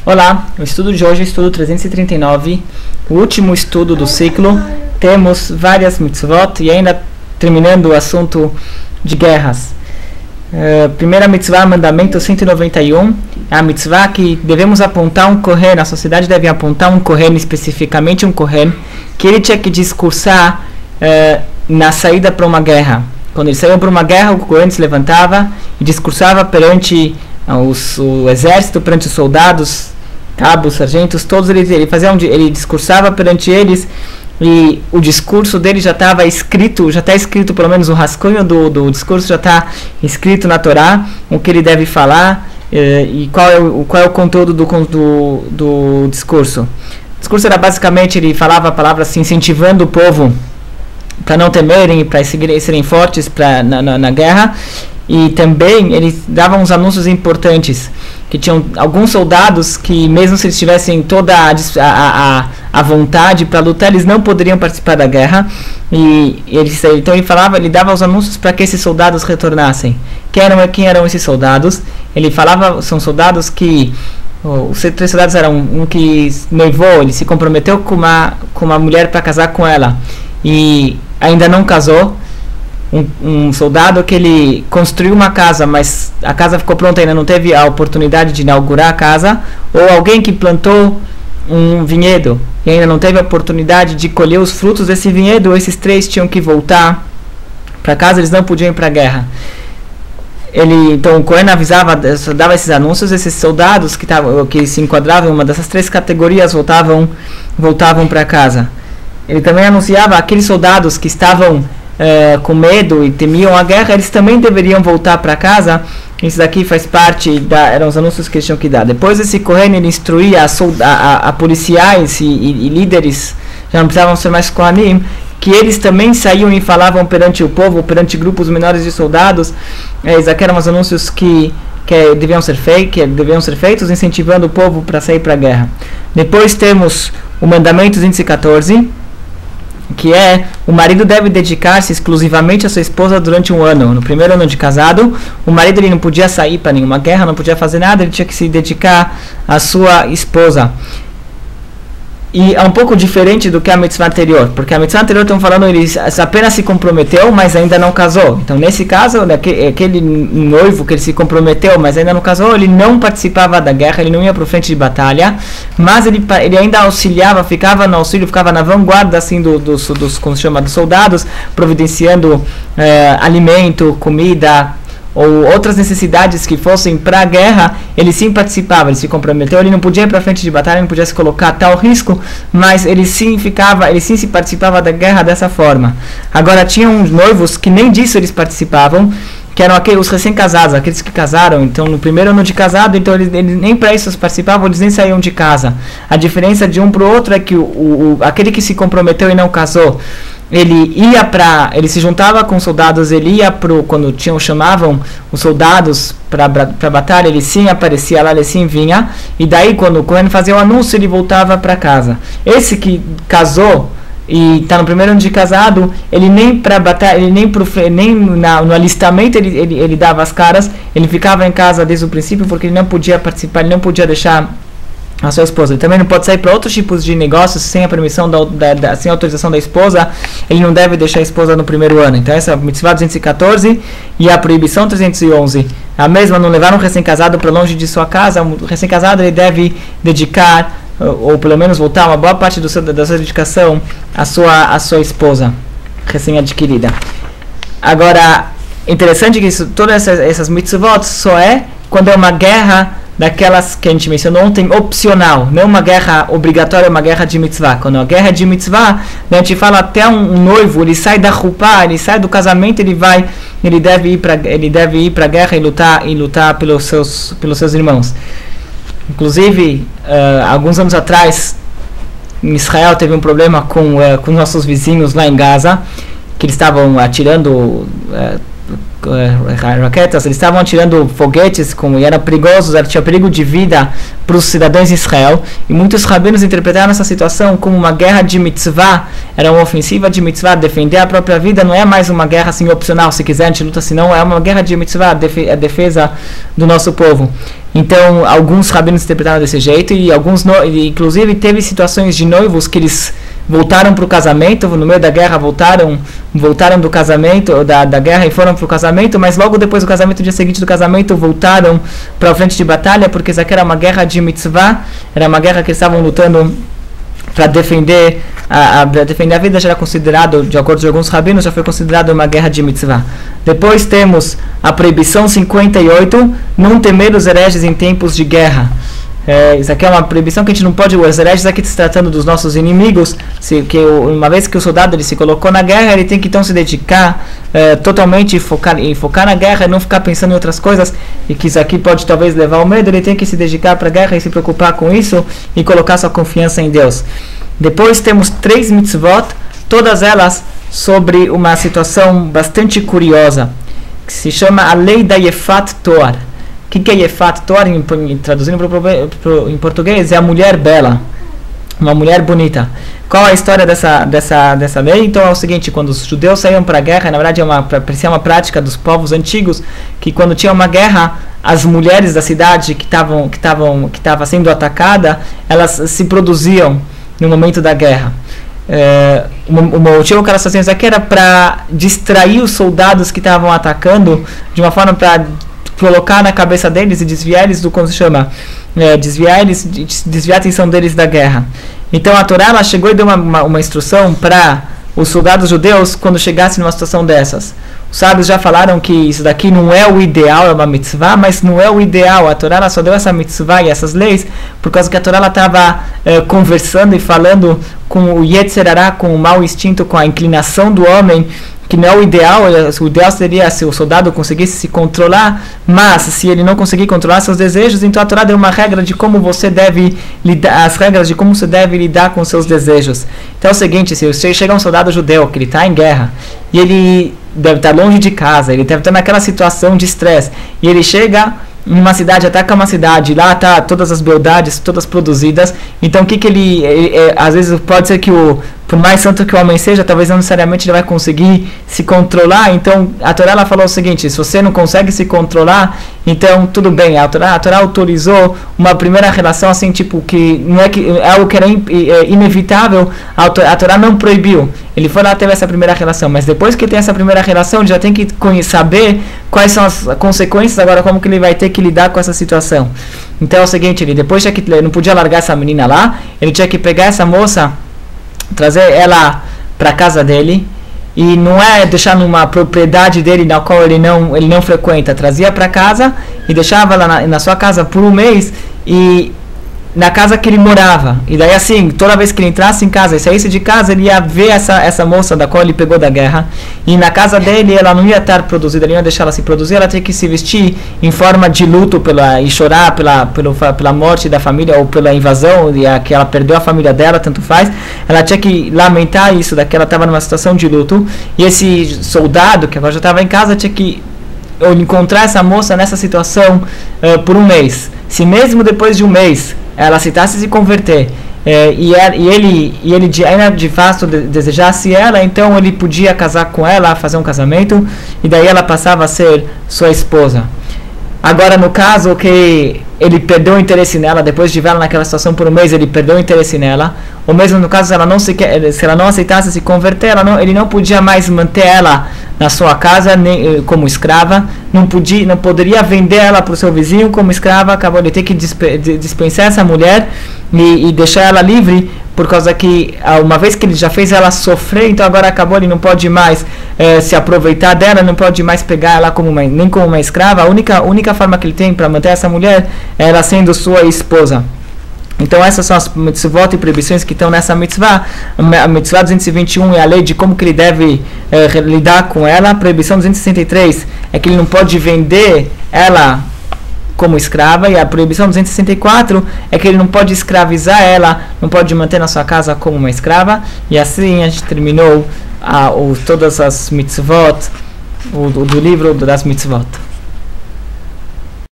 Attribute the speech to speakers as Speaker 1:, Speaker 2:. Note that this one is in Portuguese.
Speaker 1: Olá, o estudo de hoje é o estudo 339, o último estudo do ciclo. Temos várias mitzvot e ainda terminando o assunto de guerras. Primeira mitzvah, mandamento 191, é a mitzvah que devemos apontar um kohen, a sociedade deve apontar um kohen, especificamente um kohen, que ele tinha que discursar na saída para uma guerra. Quando ele saiu para uma guerra, o kohen se levantava e discursava perante o exército, perante os soldados, cabos, sargentos, todos ele discursava perante eles, e o discurso dele já está escrito pelo menos o rascunho do discurso já está escrito na Torá, o que ele deve falar e qual é o conteúdo do discurso. O discurso era basicamente, ele falava palavras assim, incentivando o povo para não temerem e para serem fortes na guerra. E também eles davam uns anúncios importantes, que tinham alguns soldados que, mesmo se eles tivessem toda a vontade para lutar, eles não poderiam participar da guerra. Então ele dava os anúncios para que esses soldados retornassem. Quem eram esses soldados? Ele falava, são soldados que os 3 soldados eram um que noivou, ele se comprometeu com uma mulher para casar com ela e ainda não casou. Um soldado que ele construiu uma casa, mas a casa ficou pronta e ainda não teve a oportunidade de inaugurar a casa, ou alguém que plantou um vinhedo e ainda não teve a oportunidade de colher os frutos desse vinhedo. Esses 3 tinham que voltar para casa, eles não podiam ir para a guerra. Então o Cohen dava esses anúncios, esses soldados que se enquadravam em uma dessas 3 categorias voltavam para casa. Ele também anunciava aqueles soldados que estavam com medo e temiam a guerra, eles também deveriam voltar para casa. Isso daqui faz parte eram os anúncios que eles tinham que dar. Depois esse Kohen, ele instruía a policiais e líderes, já não precisavam ser mais Kohanim, que eles também saíam e falavam perante o povo, perante grupos menores de soldados. Esses aqui eram os anúncios que deviam ser feitos, incentivando o povo para sair para a guerra. Depois temos o mandamento 214, que é: o marido deve dedicar-se exclusivamente à sua esposa durante um ano. No primeiro ano de casado, o marido ele não podia sair para nenhuma guerra, não podia fazer nada, ele tinha que se dedicar à sua esposa. E é um pouco diferente do que a mitzvah anterior, porque a mitzvah anterior, estamos falando, ele apenas se comprometeu, mas ainda não casou. Então, nesse caso, aquele noivo que ele se comprometeu, mas ainda não casou, ele não participava da guerra, ele não ia para o frente de batalha, mas ele ainda auxiliava, ficava no auxílio, ficava na vanguarda assim, como se chama, dos soldados, providenciando alimento, comida, ou outras necessidades que fossem para a guerra. Ele sim participava, ele se comprometeu, ele não podia ir para frente de batalha, não podia se colocar a tal risco, mas ele sim se participava da guerra dessa forma. Agora, tinham uns noivos que nem disso eles participavam, que eram os recém-casados, aqueles que casaram, então no primeiro ano de casado, então eles nem para isso participavam, eles nem saíam de casa. A diferença de um para o outro é que aquele que se comprometeu e não casou, ele se juntava com os soldados, ele ia quando chamavam os soldados para batalha, ele sim aparecia lá, ele sim vinha, e daí quando o Cohen fazia o anúncio, ele voltava para casa. Esse que casou e está no primeiro ano de casado, ele nem para batalha, no alistamento ele dava as caras, ele ficava em casa desde o princípio, porque ele não podia participar, ele não podia deixar a sua esposa. Ele também não pode sair para outros tipos de negócios sem a permissão sem a autorização da esposa. Ele não deve deixar a esposa no primeiro ano. Então essa é a mitzvah 214 e a proibição 311. A mesma, não levar um recém-casado para longe de sua casa. Um recém-casado ele deve dedicar, ou pelo menos voltar uma boa parte da sua dedicação à sua esposa recém-adquirida. Agora, interessante que todas essas mitzvot só é quando é uma guerra daquelas que a gente mencionou ontem, opcional, não uma guerra obrigatória, uma guerra de mitzvah. Quando a guerra é de mitzvah, a gente fala até um noivo, ele sai da rupá, ele sai do casamento, ele deve ir para a guerra e lutar pelos seus irmãos. Inclusive, alguns anos atrás, em Israel teve um problema com nossos vizinhos lá em Gaza, que eles estavam atirando raquetas, eles estavam atirando foguetes e eram perigosos, tinha perigo de vida para os cidadãos de Israel, e muitos rabinos interpretaram essa situação como uma guerra de mitzvah, era uma ofensiva de mitzvah, defender a própria vida não é mais uma guerra assim opcional, se quiser a gente luta, senão é uma guerra de mitzvah, a defesa do nosso povo. Então, alguns rabinos interpretaram desse jeito, e inclusive teve situações de noivos que eles voltaram para o casamento, no meio da guerra voltaram do casamento, da guerra, e foram para o casamento, mas logo depois do casamento, no dia seguinte do casamento, voltaram para a frente de batalha, porque isso aqui era uma guerra de mitzvah, era uma guerra que eles estavam lutando para defender a vida, já era considerado, de acordo com alguns rabinos, já foi considerado uma guerra de mitzvah. Depois temos a proibição 58, não temer os hereges em tempos de guerra. Isso aqui é uma proibição que a gente não pode, os hereges aqui se tratando dos nossos inimigos, uma vez que o soldado ele se colocou na guerra, ele tem que então se dedicar totalmente e focar na guerra, e não ficar pensando em outras coisas, e que isso aqui pode talvez levar ao medo, ele tem que se dedicar para a guerra e se preocupar com isso, e colocar sua confiança em Deus. Depois temos 3 mitzvot, todas elas sobre uma situação bastante curiosa, que se chama a lei da Yefat Toar. O que é Yefat Toar, traduzindo em português, é a mulher bela, uma mulher bonita. Qual a história dessa lei? Então é o seguinte, quando os judeus saíam para a guerra, na verdade parecia uma prática dos povos antigos, que quando tinha uma guerra, as mulheres da cidade que estava sendo atacada, elas se produziam no momento da guerra. O motivo que elas faziam isso aqui era para distrair os soldados que estavam atacando, de uma forma para colocar na cabeça deles e desviar eles do, como se chama, desviar a atenção deles da guerra. Então a Torá ela chegou e deu uma instrução para os soldados judeus quando chegassem numa situação dessas. Os sábios já falaram que isso daqui não é o ideal, é uma mitzvah, mas não é o ideal. A Torá ela só deu essa mitzvah e essas leis por causa que a Torá estava conversando e falando com o Yetzer Hará, com o mau instinto, com a inclinação do homem, que não é o ideal. O ideal seria se o soldado conseguisse se controlar, mas se ele não conseguir controlar seus desejos, então a Torá deu uma regra de como você deve lidar, as regras de como você deve lidar com seus desejos. Então é o seguinte, se chega um soldado judeu que ele está em guerra, e ele deve estar longe de casa, ele deve estar naquela situação de estresse, e ele chega em uma cidade, ataca uma cidade, lá tá todas as beldades, todas produzidas, então o que ele às vezes pode ser que por mais santo que o homem seja, talvez não necessariamente ele vai conseguir se controlar. Então a Torá ela falou o seguinte: se você não consegue se controlar, então tudo bem. A Torá autorizou uma primeira relação assim, tipo, que não é que é algo que era inevitável. A Torá não proibiu. Ele foi lá, teve essa primeira relação, mas depois que tem essa primeira relação, ele já tem que saber quais são as consequências agora, como que ele vai ter que lidar com essa situação. Então é o seguinte, ele depois tinha que, ele não podia largar essa menina lá, ele tinha que pegar essa moça, trazer ela para casa dele, e não é deixar numa propriedade dele na qual ele não frequenta, trazia para casa e deixava ela na sua casa por um mês, e na casa que ele morava, e daí assim, toda vez que ele entrasse em casa e saísse de casa, ele ia ver essa moça da qual ele pegou da guerra, e na casa dele ela não ia estar produzida, ele ia deixar ela se produzir, ela tinha que se vestir em forma de luto e chorar pela morte da família, ou pela invasão, que ela perdeu a família dela, tanto faz, ela tinha que lamentar isso, daqui ela estava numa situação de luto, e esse soldado, que agora já estava em casa, tinha que encontrar essa moça nessa situação por um mês. Se mesmo depois de um mês ela aceitasse se converter, e ele de fato desejasse ela, então ele podia casar com ela, fazer um casamento, e daí ela passava a ser sua esposa. Agora, no caso que ele perdeu o interesse nela, depois de ver ela naquela situação por um mês, ele perdeu o interesse nela, ou mesmo no caso se ela não aceitasse se converter, ele não podia mais manter ela na sua casa nem como escrava, não poderia vender ela para o seu vizinho como escrava, acabou de ter que dispensar essa mulher e deixar ela livre, por causa que uma vez que ele já fez ela sofrer, então agora acabou, ele não pode mais se aproveitar dela, não pode mais pegar ela nem como uma escrava. A única forma que ele tem para manter essa mulher é ela sendo sua esposa. Então essas são as mitzvot e proibições que estão nessa mitzvah. A mitzvah 221 é a lei de como que ele deve lidar com ela. A proibição 263 é que ele não pode vender ela como escrava, e a proibição 264 é que ele não pode escravizar ela, não pode manter na sua casa como uma escrava. E assim a gente terminou todas as mitzvot do livro das mitzvot.